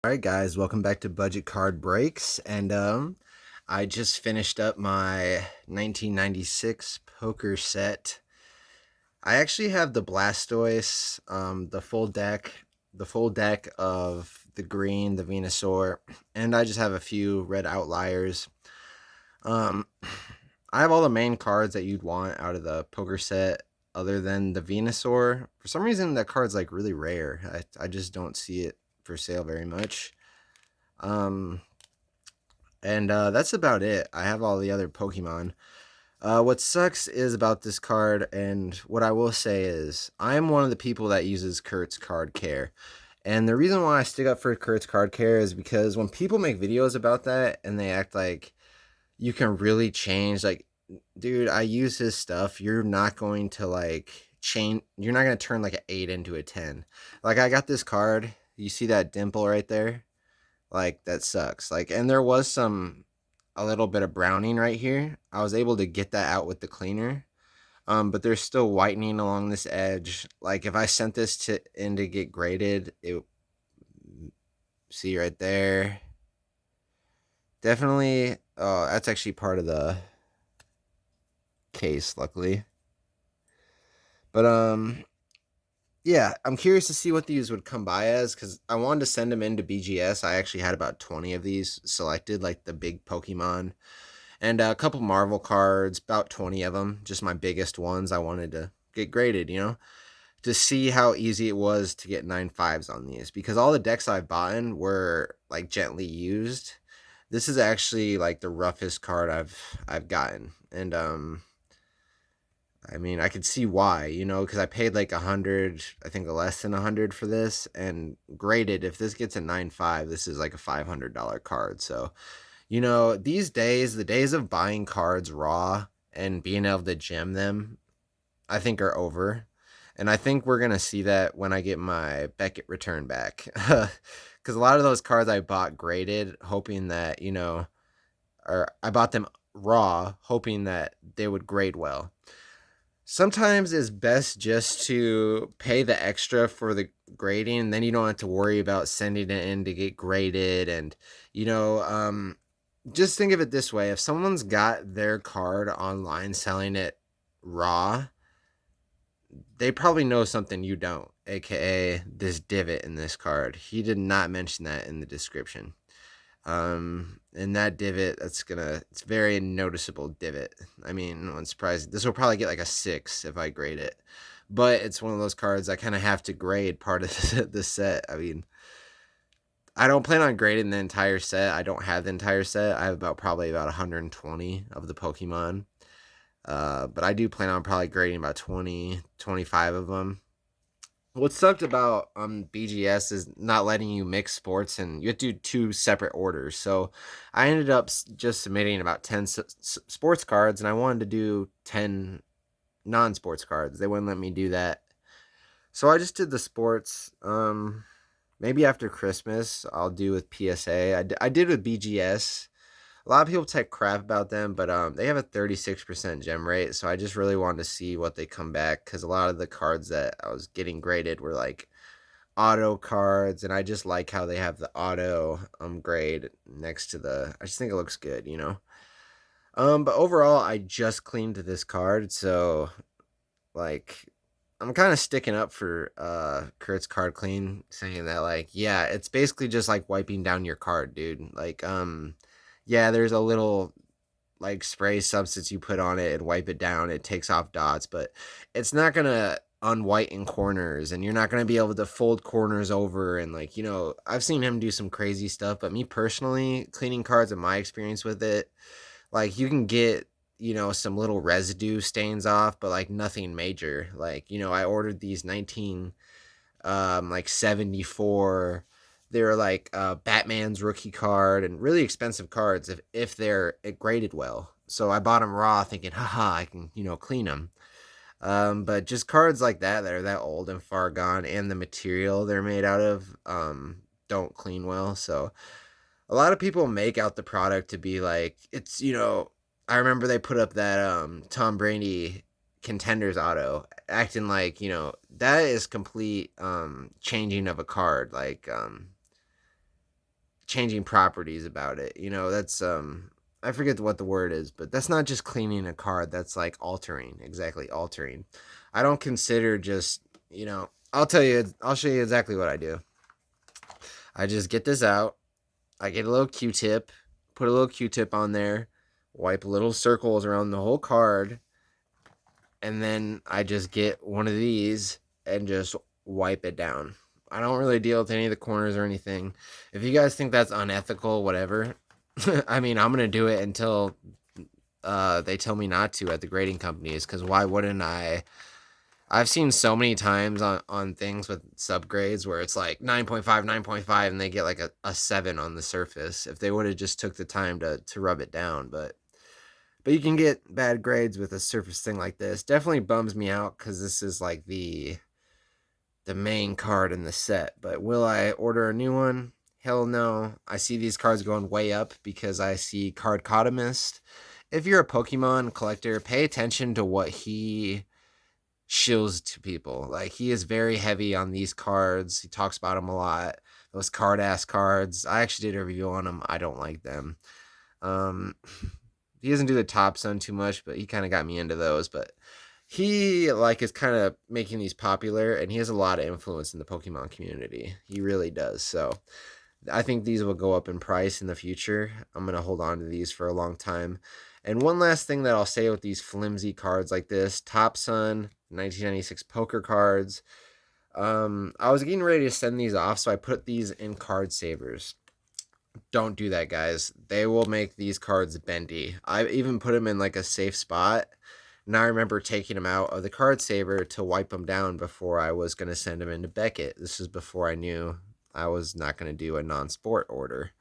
All right, guys, welcome back to Budget Card Breaks. And I just finished up my 1996 poker set. I actually have the Blastoise, the full deck of the green, the Venusaur, and I just have a few red outliers. Um, I have all the main cards that you'd want out of the poker set, other than the Venusaur. For some reason, that card's like really rare. I just don't see it for sale very much. Um, and that's about it. I have all the other Pokemon. What sucks is about this card, and what I will say is, I'm one of the people that uses Kurt's Card Care. And the reason why I stick up for Kurt's Card Care is because when people make videos about that and they act like you can really change, like, dude, I use his stuff. You're not going to like change, you're not going to turn like an 8 into a 10. Like, I got this card. You see that dimple right there? Like, that sucks. Like, and there was a little bit of browning right here. I was able to get that out with the cleaner. But there's still whitening along this edge. Like, if I sent this to in to get graded, it, see right there. Definitely. Oh, that's actually part of the case, luckily. But yeah, I'm curious to see what these would come by as, because I wanted to send them into BGS. I actually had about 20 of these selected, like the big Pokemon, and a couple Marvel cards, about 20 of them, just my biggest ones I wanted to get graded, to see how easy it was to get 9.5s on these, because all the decks I've bought in were like gently used. This is actually like the roughest card I've gotten. And I mean, I could see why, because I paid like 100, I think less than 100 for this, and graded. If this gets a 9.5, this is like a $500 card. So, these days, the days of buying cards raw and being able to gem them, I think are over. And I think we're going to see that when I get my Beckett return back. Because a lot of those cards I bought graded, hoping that, or I bought them raw, hoping that they would grade well. Sometimes it's best just to pay the extra for the grading, and then you don't have to worry about sending it in to get graded. And, you know, um, just think of it this way: if someone's got their card online selling it raw, they probably know something you don't, aka this divot in this card. He did not mention that in the description. And that divot, it's very noticeable divot. I mean, I'm surprised. This will probably get like a 6 if I grade it. But it's one of those cards I kind of have to grade part of the set. I mean, I don't plan on grading the entire set. I don't have the entire set. I have probably about 120 of the Pokemon. But I do plan on probably grading about 20, 25 of them. What sucked about BGS is not letting you mix sports, and you have to do two separate orders. So I ended up just submitting about 10 sports cards, and I wanted to do 10 non-sports cards. They wouldn't let me do that. So I just did the sports. Maybe after Christmas, I'll do with PSA. I did with BGS. A lot of people take crap about them, but they have a 36% gem rate, so I just really wanted to see what they come back, because a lot of the cards that I was getting graded were like auto cards, and I just like how they have the auto grade next to the. I just think it looks good. But overall, I just cleaned this card, so like I'm kind of sticking up for Kurt's card clean, saying that like, yeah, it's basically just like wiping down your card, dude. Like yeah, there's a little like spray substance you put on it and wipe it down. It takes off dots, but it's not gonna unwhiten corners, and you're not gonna be able to fold corners over. And like, I've seen him do some crazy stuff, but me personally, cleaning cards and my experience with it, like you can get some little residue stains off, but like nothing major. Like, I ordered these 19 like 74. They're like Batman's rookie card, and really expensive cards if they're graded well. So I bought them raw, thinking, haha, I can clean them. But just cards like that are that old and far gone, and the material they're made out of don't clean well. So a lot of people make out the product to be like, it's. I remember they put up that Tom Brady contenders auto, acting like that is complete changing of a card. Like changing properties about it. You know, that's I forget what the word is, but that's not just cleaning a card. That's like altering, exactly altering. I don't consider just, you know, I'll show you exactly what I do. I just get this out. I get a little Q-tip, put a little Q-tip on there, wipe little circles around the whole card, and then I just get one of these and just wipe it down. I don't really deal with any of the corners or anything. If you guys think that's unethical, whatever, I mean, I'm gonna do it until they tell me not to at the grading companies. Because why wouldn't I? I've seen so many times on things with subgrades where it's like 9.5, 9.5, and they get like a 7 on the surface. If they would have just took the time to rub it down, but you can get bad grades with a surface thing like this. Definitely bums me out because this is like the main card in the set. But will I order a new one? Hell no. I see these cards going way up because I see Card Cardcotomist. If you're a Pokemon collector, pay attention to what he shills to people. Like, he is very heavy on these cards. He talks about them a lot. Those card ass cards. I actually did a review on them. I don't like them. Um, he doesn't do the Top Sun too much, but he kind of got me into those. But he like is kind of making these popular, and he has a lot of influence in the Pokemon community. He really does. So I think these will go up in price in the future. I'm gonna hold on to these for a long time. And one last thing that I'll say with these flimsy cards like this, Top Sun 1996 poker cards. I was getting ready to send these off, so I put these in card savers. Don't do that, guys. They will make these cards bendy. I even put them in like a safe spot. And I remember taking them out of the card saver to wipe them down before I was going to send them into Beckett. This is before I knew I was not going to do a non-sport order.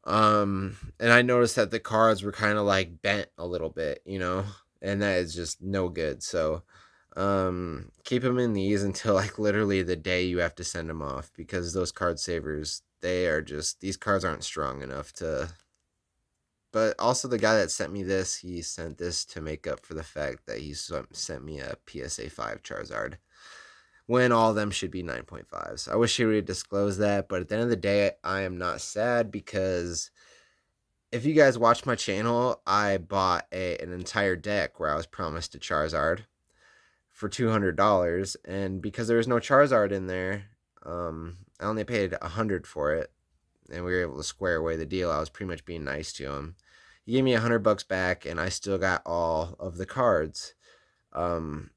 And I noticed that the cards were kind of like bent a little bit, you know, and that is just no good. So, keep them in these until like literally the day you have to send them off, because those card savers, they are just, these cards aren't strong enough to. But also, the guy that sent me this, he sent this to make up for the fact that he sent me a PSA 5 Charizard when all of them should be 9.5s. I wish he would disclose that, but at the end of the day, I am not sad, because if you guys watch my channel, I bought an entire deck where I was promised a Charizard for $200, and because there was no Charizard in there, I only paid $100 for it, and we were able to square away the deal. I was pretty much being nice to him. He gave me $100 back, and I still got all of the cards,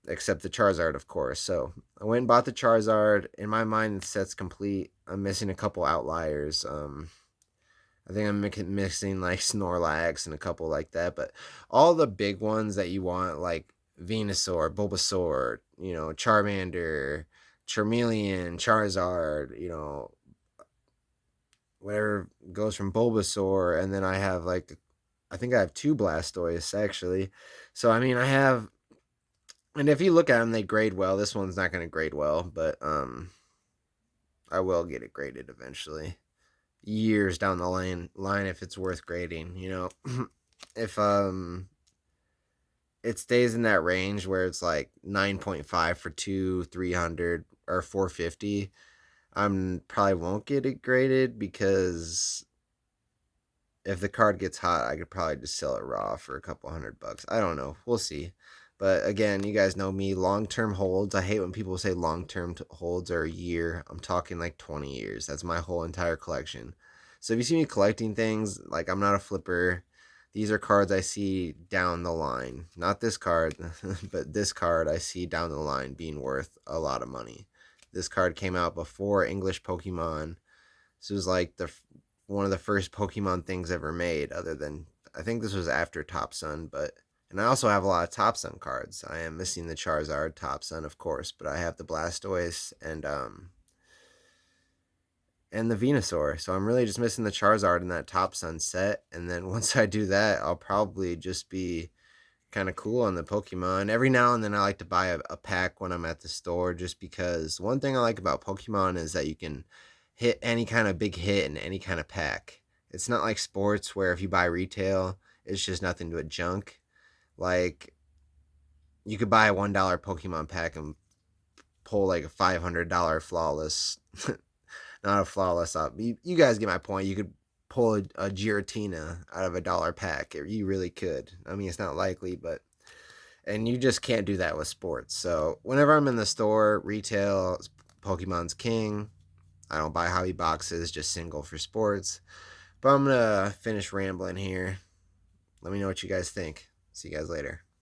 except the Charizard, of course. So I went and bought the Charizard. In my mind, the set's complete. I'm missing a couple outliers. I think I'm missing like Snorlax and a couple like that, but all the big ones that you want, like Venusaur, Bulbasaur, you know, Charmander, Charmeleon, Charizard, you know, whatever goes from Bulbasaur, and then I have like, I think I have 2 Blastoise actually. So I mean, I have, and if you look at them, they grade well. This one's not going to grade well, but I will get it graded eventually. Years down the line if it's worth grading, you know. If it stays in that range where it's like 9.5 for 300 or 450, I'm probably won't get it graded, because if the card gets hot, I could probably just sell it raw for a couple $100. I don't know. We'll see. But again, you guys know me, long-term holds. I hate when people say long-term holds are a year. I'm talking like 20 years. That's my whole entire collection. So if you see me collecting things, like, I'm not a flipper. These are cards I see down the line. Not this card, but this card I see down the line being worth a lot of money. This card came out before English Pokemon. This was like one of the first Pokemon things ever made, other than, I think this was after Top Sun, but, and I also have a lot of Top Sun cards. I am missing the Charizard Top Sun, of course, but I have the Blastoise and the Venusaur. So I'm really just missing the Charizard in that Top Sun set. And then once I do that, I'll probably just be kind of cool on the Pokemon. Every now and then I like to buy a pack when I'm at the store, just because one thing I like about Pokemon is that you can hit any kind of big hit in any kind of pack. It's not like sports where if you buy retail, it's just nothing but junk. Like, you could buy a $1 Pokemon pack and pull like a $500 flawless. not a flawless up. You guys get my point. You could pull a Giratina out of a dollar pack. You really could. I mean, it's not likely, but and you just can't do that with sports. So whenever I'm in the store, retail, Pokemon's king. I don't buy hobby boxes, just single for sports. But I'm gonna finish rambling here. Let me know what you guys think. See you guys later.